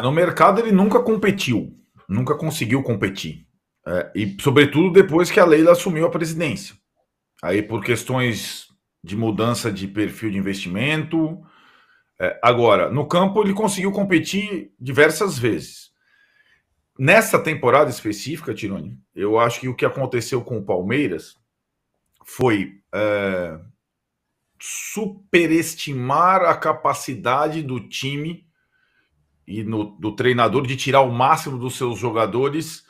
No mercado ele nunca competiu, nunca conseguiu competir. E, sobretudo, depois que a Leila assumiu a presidência. Aí, por questões de mudança de perfil de investimento. Agora, no campo, ele conseguiu competir diversas vezes. Nessa temporada específica, Tironi, eu acho que o que aconteceu com o Palmeiras foi superestimar a capacidade do time e do treinador de tirar o máximo dos seus jogadores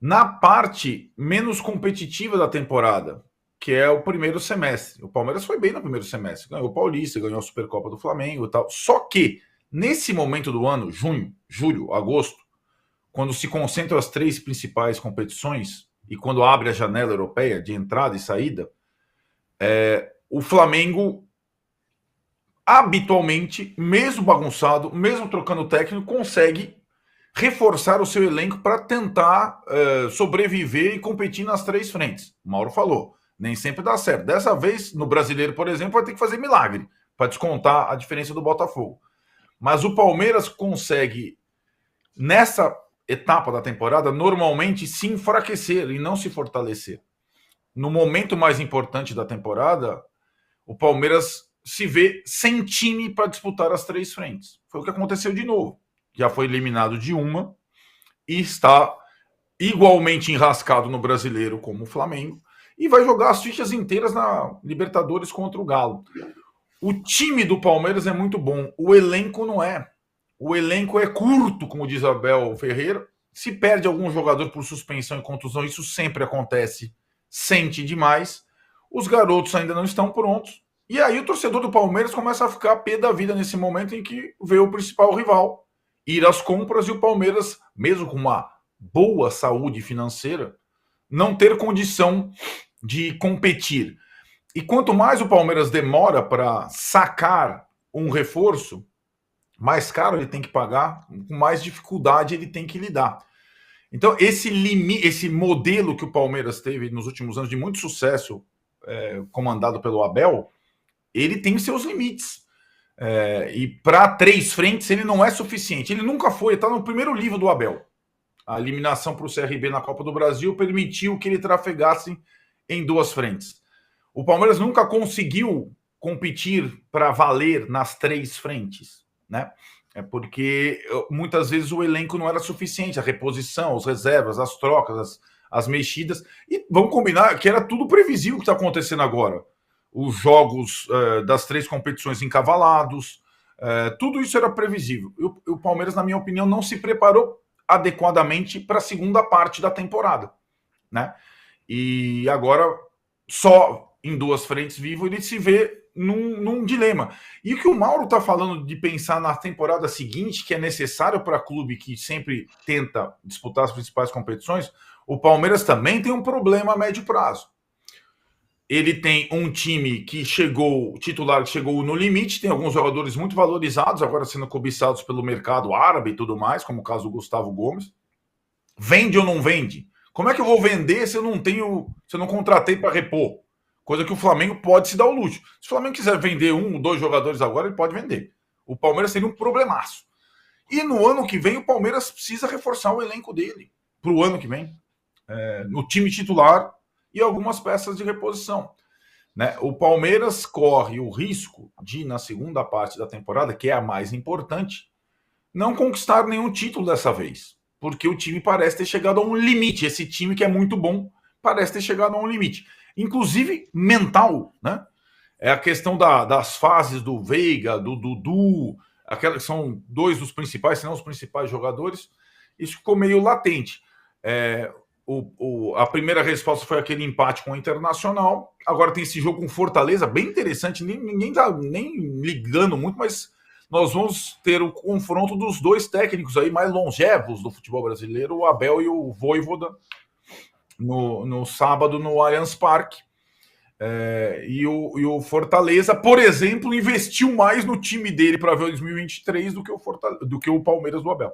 na parte menos competitiva da temporada, que é o primeiro semestre. O Palmeiras foi bem no primeiro semestre, ganhou o Paulista, ganhou a Supercopa do Flamengo e tal. Só que, nesse momento do ano, junho, julho, agosto, quando se concentram as três principais competições e quando abre a janela europeia de entrada e saída, o Flamengo habitualmente, mesmo bagunçado, mesmo trocando técnico, consegue reforçar o seu elenco para tentar sobreviver e competir nas três frentes. O Mauro falou, nem sempre dá certo. Dessa vez, no Brasileiro, por exemplo, vai ter que fazer milagre para descontar a diferença do Botafogo. Mas o Palmeiras consegue, nessa etapa da temporada, normalmente se enfraquecer e não se fortalecer. No momento mais importante da temporada, o Palmeiras se vê sem time para disputar as três frentes. Foi o que aconteceu de novo. Já foi eliminado de uma e está igualmente enrascado no Brasileiro como o Flamengo e vai jogar as fichas inteiras na Libertadores contra o Galo. O time do Palmeiras é muito bom, o elenco não é. O elenco é curto, como diz Abel Ferreira. Se perde algum jogador por suspensão e contusão, isso sempre acontece, sente demais. Os garotos ainda não estão prontos. E aí o torcedor do Palmeiras começa a ficar pé da vida nesse momento em que vê o principal rival ir às compras e o Palmeiras, mesmo com uma boa saúde financeira, não ter condição de competir. E quanto mais o Palmeiras demora para sacar um reforço, mais caro ele tem que pagar, com mais dificuldade ele tem que lidar. Então, esse modelo que o Palmeiras teve nos últimos anos de muito sucesso, comandado pelo Abel, ele tem seus limites. E para três frentes ele não é suficiente. Ele nunca foi, está no primeiro livro do Abel. A eliminação para o CRB na Copa do Brasil permitiu que ele trafegasse em duas frentes. O Palmeiras nunca conseguiu competir para valer nas três frentes, né? Porque muitas vezes o elenco não era suficiente, a reposição, as reservas, as trocas, as mexidas. E vamos combinar que era tudo previsível o que está acontecendo agora. Os jogos das três competições encavalados, tudo isso era previsível. O Palmeiras, na minha opinião, não se preparou adequadamente para a segunda parte da temporada, né? E agora, só em duas frentes vivo, ele se vê num dilema. E o que o Mauro está falando de pensar na temporada seguinte, que é necessário para clube que sempre tenta disputar as principais competições, o Palmeiras também tem um problema a médio prazo. Ele tem um time que chegou, titular que chegou no limite, tem alguns jogadores muito valorizados, agora sendo cobiçados pelo mercado árabe e tudo mais, como o caso do Gustavo Gomes. Vende ou não vende? Como é que eu vou vender se eu não contratei para repor? Coisa que o Flamengo pode se dar o luxo. Se o Flamengo quiser vender um, dois jogadores agora, ele pode vender. O Palmeiras seria um problemaço. E no ano que vem, o Palmeiras precisa reforçar o elenco dele para o ano que vem. No time titular e algumas peças de reposição. Né? O Palmeiras corre o risco de, na segunda parte da temporada, que é a mais importante, não conquistar nenhum título dessa vez. Porque o time parece ter chegado a um limite. Esse time que é muito bom parece ter chegado a um limite. Inclusive mental, né? É a questão das fases do Veiga, do Dudu, aquelas que são dois dos principais, se não os principais jogadores. Isso ficou meio latente. A primeira resposta foi aquele empate com o Internacional. Agora tem esse jogo com Fortaleza, bem interessante. Ninguém está nem ligando muito, mas nós vamos ter o confronto dos dois técnicos aí mais longevos do futebol brasileiro, o Abel e o Vojvoda, no sábado no Allianz Parque. E o Fortaleza, por exemplo, investiu mais no time dele para ver o 2023 do que o Palmeiras do Abel.